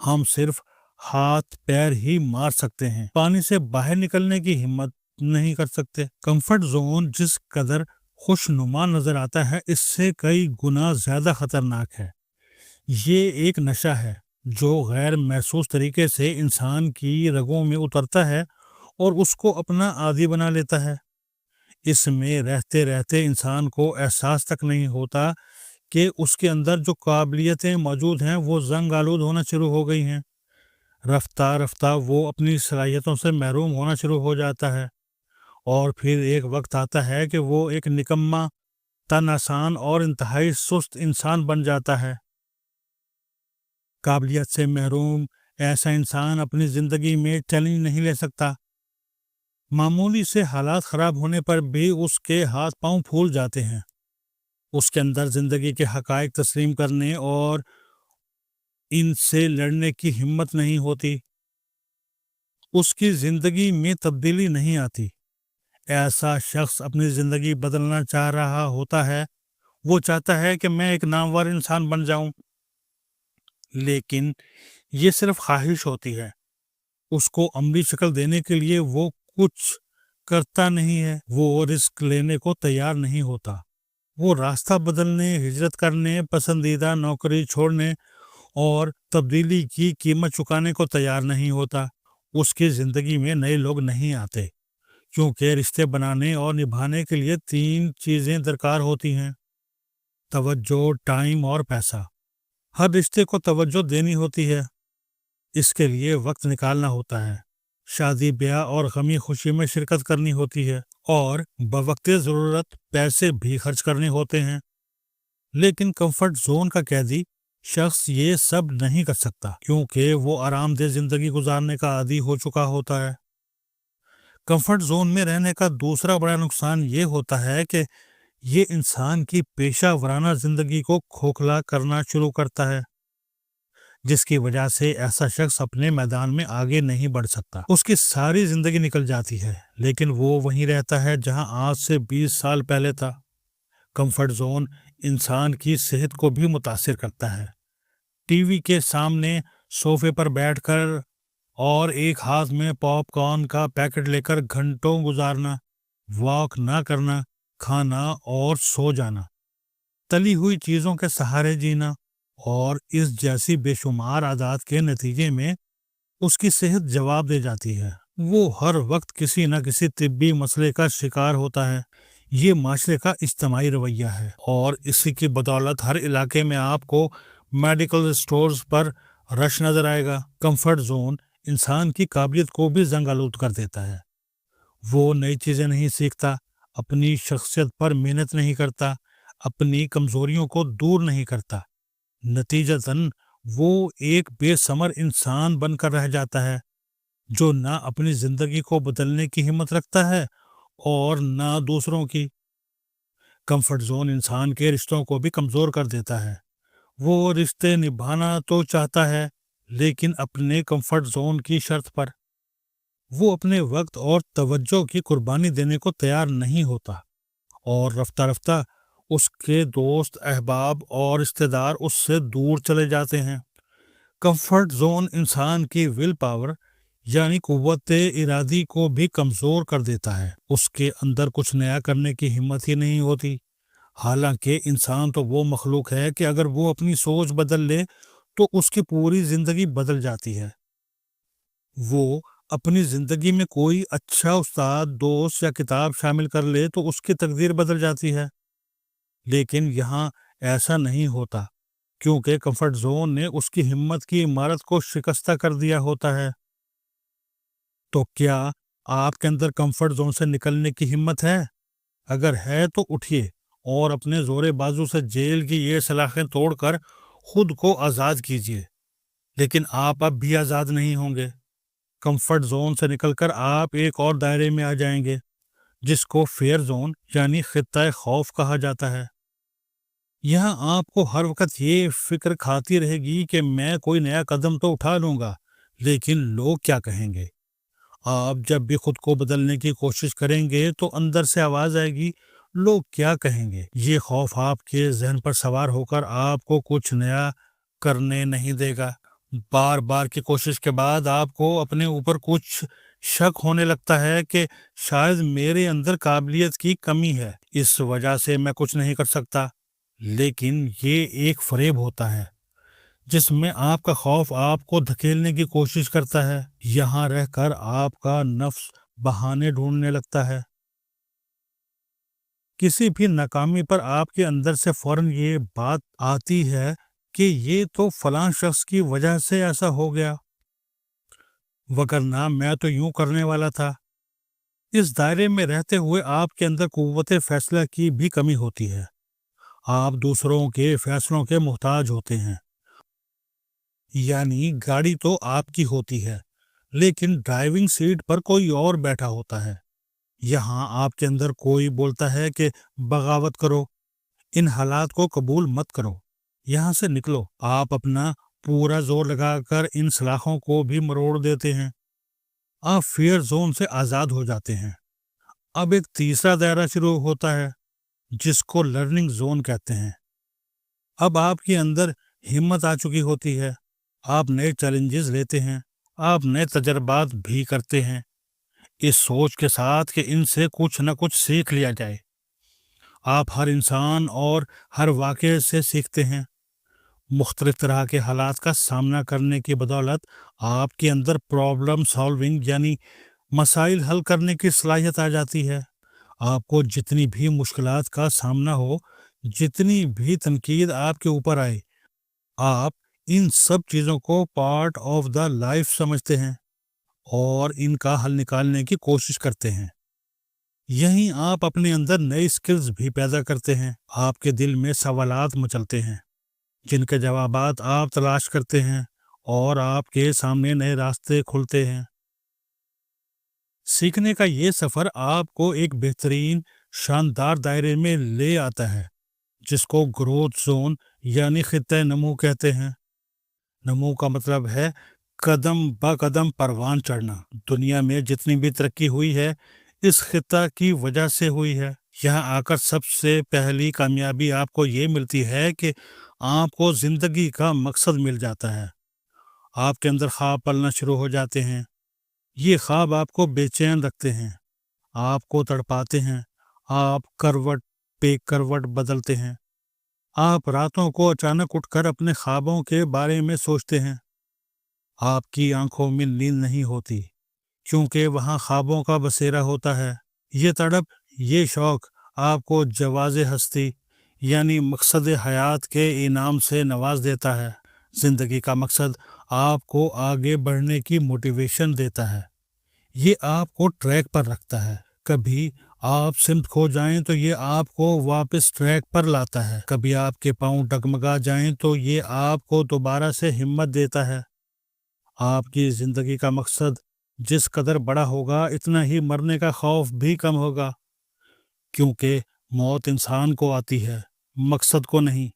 ہم صرف ہاتھ پیر ہی مار سکتے ہیں، پانی سے باہر نکلنے کی ہمت نہیں کر سکتے۔ کمفرٹ زون جس قدر خوشنما نظر آتا ہے، اس سے کئی گنا زیادہ خطرناک ہے۔ یہ ایک نشہ ہے جو غیر محسوس طریقے سے انسان کی رگوں میں اترتا ہے اور اس کو اپنا عادی بنا لیتا ہے۔ اس میں رہتے رہتے انسان کو احساس تک نہیں ہوتا کہ اس کے اندر جو قابلیتیں موجود ہیں وہ زنگ آلود ہونا شروع ہو گئی ہیں۔ رفتہ رفتہ وہ اپنی صلاحیتوں سے محروم ہونا شروع ہو جاتا ہے، اور پھر ایک وقت آتا ہے کہ وہ ایک نکما، تن آسان اور انتہائی سست انسان بن جاتا ہے۔ قابلیت سے محروم ایسا انسان اپنی زندگی میں چیلنج نہیں لے سکتا۔ معمولی سے حالات خراب ہونے پر بھی اس کے ہاتھ پاؤں پھول جاتے ہیں۔ اس کے اندر زندگی کے حقائق تسلیم کرنے اور ان سے لڑنے کی ہمت نہیں ہوتی۔ اس کی زندگی میں تبدیلی نہیں آتی۔ ایسا شخص اپنی زندگی بدلنا چاہ رہا ہوتا ہے، وہ چاہتا ہے کہ میں ایک نامور انسان بن جاؤں، لیکن یہ صرف خواہش ہوتی ہے۔ اس کو عملی شکل دینے کے لیے وہ کچھ کرتا نہیں ہے، وہ رسک لینے کو تیار نہیں ہوتا، وہ راستہ بدلنے، ہجرت کرنے، پسندیدہ نوکری چھوڑنے اور تبدیلی کی قیمت چکانے کو تیار نہیں ہوتا۔ اس کی زندگی میں نئے لوگ نہیں آتے، کیونکہ رشتے بنانے اور نبھانے کے لیے 3 چیزیں درکار ہوتی ہیں: توجہ، ٹائم اور پیسہ۔ ہر رشتے کو توجہ دینی ہوتی ہے، اس کے لیے وقت نکالنا ہوتا ہے، شادی بیاہ اور غمی خوشی میں شرکت کرنی ہوتی ہے، اور بوقت ضرورت پیسے بھی خرچ کرنے ہوتے ہیں۔ لیکن کمفرٹ زون کا قیدی شخص یہ سب نہیں کر سکتا، کیونکہ وہ آرام دہ زندگی گزارنے کا عادی ہو چکا ہوتا ہے۔ کمفرٹ زون میں رہنے کا دوسرا بڑا نقصان یہ ہوتا ہے کہ یہ انسان کی پیشہ ورانہ زندگی کو کھوکھلا کرنا شروع کرتا ہے، جس کی وجہ سے ایسا شخص اپنے میدان میں آگے نہیں بڑھ سکتا۔ اس کی ساری زندگی نکل جاتی ہے، لیکن وہ وہیں رہتا ہے جہاں آج سے 20 سال پہلے تھا۔ کمفرٹ زون انسان کی صحت کو بھی متاثر کرتا ہے۔ ٹی وی کے سامنے صوفے پر بیٹھ کر اور ایک ہاتھ میں پاپ کارن کا پیکٹ لے کر گھنٹوں گزارنا، واک نہ کرنا، کھانا اور سو جانا، تلی ہوئی چیزوں کے سہارے جینا، اور اس جیسی بے شمار عادات کے نتیجے میں اس کی صحت جواب دے جاتی ہے۔ وہ ہر وقت کسی نہ کسی طبی مسئلے کا شکار ہوتا ہے۔ یہ معاشرے کا اجتماعی رویہ ہے، اور اسی کی بدولت ہر علاقے میں آپ کو میڈیکل اسٹورز پر رش نظر آئے گا۔ کمفرٹ زون انسان کی قابلیت کو بھی زنگ آلود کر دیتا ہے۔ وہ نئی چیزیں نہیں سیکھتا، اپنی شخصیت پر محنت نہیں کرتا، اپنی کمزوریوں کو دور نہیں کرتا۔ نتیجتاً وہ ایک بے ثمر انسان بن کر رہ جاتا ہے، جو نہ اپنی زندگی کو بدلنے کی ہمت رکھتا ہے اور نہ دوسروں کی۔ کمفرٹ زون انسان کے رشتوں کو بھی کمزور کر دیتا ہے۔ وہ رشتے نبھانا تو چاہتا ہے، لیکن اپنے کمفرٹ زون کی شرط پر۔ وہ اپنے وقت اور توجہ کی قربانی دینے کو تیار نہیں ہوتا، اور رفتہ رفتہ اس کے دوست، احباب اور رشتہ دار اس سے دور چلے جاتے ہیں۔ کمفرٹ زون انسان کی ول پاور یعنی قوت ارادی کو بھی کمزور کر دیتا ہے۔ اس کے اندر کچھ نیا کرنے کی ہمت ہی نہیں ہوتی۔ حالانکہ انسان تو وہ مخلوق ہے کہ اگر وہ اپنی سوچ بدل لے تو اس کی پوری زندگی بدل جاتی ہے۔ وہ اپنی زندگی میں کوئی اچھا استاد، دوست یا کتاب شامل کر لے تو اس کی تقدیر بدل جاتی ہے۔ لیکن یہاں ایسا نہیں ہوتا، کیونکہ کمفرٹ زون نے اس کی ہمت کی عمارت کو شکستہ کر دیا ہوتا ہے۔ تو کیا آپ کے اندر کمفرٹ زون سے نکلنے کی ہمت ہے؟ اگر ہے تو اٹھیے اور اپنے زور بازو سے جیل کی یہ سلاخیں توڑ کر خود کو آزاد کیجیے۔ لیکن آپ اب بھی آزاد نہیں ہوں گے۔ کمفرٹ زون سے نکل کر آپ ایک اور دائرے میں آ جائیں گے، جس کو فیئر زون یعنی خطۂ خوف کہا جاتا ہے۔ یہاں آپ کو ہر وقت یہ فکر کھاتی رہے گی کہ میں کوئی نیا قدم تو اٹھا لوں گا، لیکن لوگ کیا کہیں گے؟ آپ جب بھی خود کو بدلنے کی کوشش کریں گے تو اندر سے آواز آئے گی، لوگ کیا کہیں گے؟ یہ خوف آپ کے ذہن پر سوار ہو کر آپ کو کچھ نیا کرنے نہیں دے گا، بار بار کی کوشش کے بعد آپ کو اپنے اوپر کچھ شک ہونے لگتا ہے کہ شاید میرے اندر قابلیت کی کمی ہے، اس وجہ سے میں کچھ نہیں کر سکتا۔ لیکن یہ ایک فریب ہوتا ہے جس میں آپ کا خوف آپ کو دھکیلنے کی کوشش کرتا ہے۔ یہاں رہ کر آپ کا نفس بہانے ڈھونڈنے لگتا ہے۔ کسی بھی ناکامی پر آپ کے اندر سے فوراً یہ بات آتی ہے کہ یہ تو فلاں شخص کی وجہ سے ایسا ہو گیا، وگرنہ میں تو یوں کرنے والا تھا۔ اس دائرے میں رہتے ہوئے آپ کے اندر قوت فیصلہ کی بھی کمی ہوتی ہے۔ آپ دوسروں کے فیصلوں کے محتاج ہوتے ہیں۔ یعنی گاڑی تو آپ کی ہوتی ہے لیکن ڈرائیونگ سیٹ پر کوئی اور بیٹھا ہوتا ہے۔ یہاں آپ کے اندر کوئی بولتا ہے کہ بغاوت کرو، ان حالات کو قبول مت کرو، یہاں سے نکلو۔ آپ اپنا پورا زور لگا کر ان سلاخوں کو بھی مروڑ دیتے ہیں۔ آپ فیئر زون سے آزاد ہو جاتے ہیں۔ اب ایک تیسرا دائرہ شروع ہوتا ہے جس کو لرننگ زون کہتے ہیں۔ اب آپ کے اندر ہمت آ چکی ہوتی ہے، آپ نئے چیلنجز لیتے ہیں، آپ نئے تجربات بھی کرتے ہیں، اس سوچ کے ساتھ کہ ان سے کچھ نہ کچھ سیکھ لیا جائے۔ آپ ہر انسان اور ہر واقعے سے سیکھتے ہیں۔ مختلف طرح کے حالات کا سامنا کرنے کی بدولت آپ کے اندر پرابلم سالونگ یعنی مسائل حل کرنے کی صلاحیت آ جاتی ہے۔ آپ کو جتنی بھی مشکلات کا سامنا ہو، جتنی بھی تنقید آپ کے اوپر آئے، آپ ان سب چیزوں کو پارٹ آف دا لائف سمجھتے ہیں اور ان کا حل نکالنے کی کوشش کرتے ہیں۔ یہیں آپ اپنے اندر نئی سکلز بھی پیدا کرتے ہیں۔ آپ کے دل میں سوالات مچلتے ہیں جن کے جوابات آپ تلاش کرتے ہیں اور آپ کے سامنے نئے راستے کھلتے ہیں۔ سیکھنے کا یہ سفر آپ کو ایک بہترین شاندار دائرے میں لے آتا ہے جس کو گروتھ زون یعنی خطہ نمو کہتے ہیں۔ نمو کا مطلب ہے قدم با قدم پروان چڑھنا۔ دنیا میں جتنی بھی ترقی ہوئی ہے اس خطہ کی وجہ سے ہوئی ہے۔ یہاں آ کر سب سے پہلی کامیابی آپ کو یہ ملتی ہے کہ آپ کو زندگی کا مقصد مل جاتا ہے۔ آپ کے اندر خواب پلنا شروع ہو جاتے ہیں۔ یہ خواب آپ کو بے چین رکھتے ہیں، آپ کو تڑپاتے ہیں، آپ کروٹ پہ کروٹ بدلتے ہیں۔ آپ راتوں کو اچانک اٹھ کر اپنے خوابوں کے بارے میں سوچتے ہیں۔ آپ کی آنکھوں میں نیند نہیں ہوتی کیونکہ وہاں خوابوں کا بسیرا ہوتا ہے۔ یہ تڑپ، یہ شوق آپ کو جواز ہستی یعنی مقصد حیات کے انعام سے نواز دیتا ہے۔ زندگی کا مقصد آپ کو آگے بڑھنے کی موٹیویشن دیتا ہے۔ یہ آپ کو ٹریک پر رکھتا ہے۔ کبھی آپ سمت کھو جائیں تو یہ آپ کو واپس ٹریک پر لاتا ہے۔ کبھی آپ کے پاؤں ڈگمگا جائیں تو یہ آپ کو دوبارہ سے ہمت دیتا ہے۔ آپ کی زندگی کا مقصد جس قدر بڑا ہوگا اتنا ہی مرنے کا خوف بھی کم ہوگا، کیونکہ موت انسان کو آتی ہے، مقصد کو نہیں۔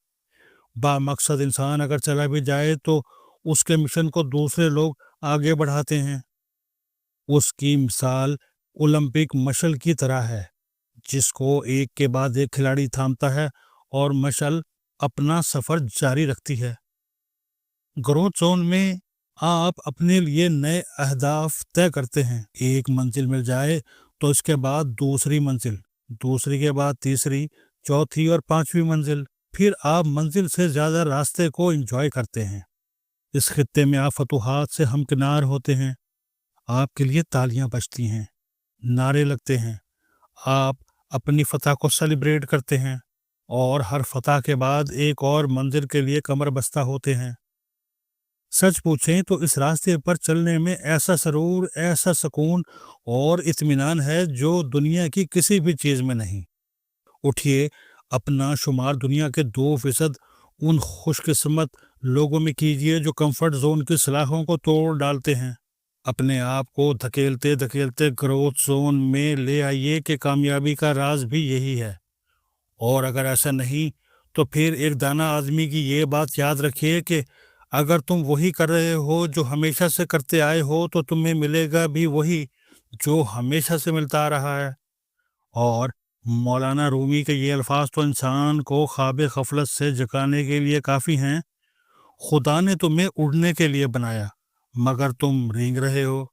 با مقصد انسان اگر چلا بھی جائے تو اس کے مشن کو دوسرے لوگ آگے بڑھاتے ہیں۔ اس کی مثال اولمپک مشل کی طرح ہے جس کو ایک کے بعد ایک کھلاڑی تھامتا ہے اور مشل اپنا سفر جاری رکھتی ہے۔ گروتھ زون میں آپ اپنے لیے نئے اہداف طے کرتے ہیں۔ ایک منزل مل جائے تو اس کے بعد دوسری منزل، دوسری کے بعد تیسری، چوتھی اور پانچویں منزل، پھر آپ منزل سے زیادہ راستے کو انجوائے کرتے ہیں۔ اس خطے میں آپ فتوحات سے ہمکنار ہوتے ہیں۔ آپ کے لیے تالیاں بجتی ہیں، نعرے لگتے ہیں، آپ اپنی فتح کو سیلیبریٹ کرتے ہیں اور ہر فتح کے بعد ایک اور منزل کے لیے کمر بستہ ہوتے ہیں۔ سچ پوچھیں تو اس راستے پر چلنے میں ایسا سرور، ایسا سکون اور اطمینان ہے جو دنیا کی کسی بھی چیز میں نہیں۔ اٹھیے، اپنا شمار دنیا کے 2% ان خوش قسمت لوگوں میں کیجیے جو کمفرٹ زون کی سلاخوں کو توڑ ڈالتے ہیں۔ اپنے آپ کو دھکیلتے دھکیلتے گروتھ زون میں لے آئیے کہ کامیابی کا راز بھی یہی ہے۔ اور اگر ایسا نہیں تو پھر ایک دانا آدمی کی یہ بات یاد رکھیے کہ اگر تم وہی کر رہے ہو جو ہمیشہ سے کرتے آئے ہو تو تمہیں ملے گا بھی وہی جو ہمیشہ سے ملتا آ رہا ہے۔ اور مولانا رومی کے یہ الفاظ تو انسان کو خواب غفلت سے جگانے کے لیے کافی ہیں۔ خدا نے تمہیں اڑنے کے لیے بنایا مگر تم رینگ رہے ہو۔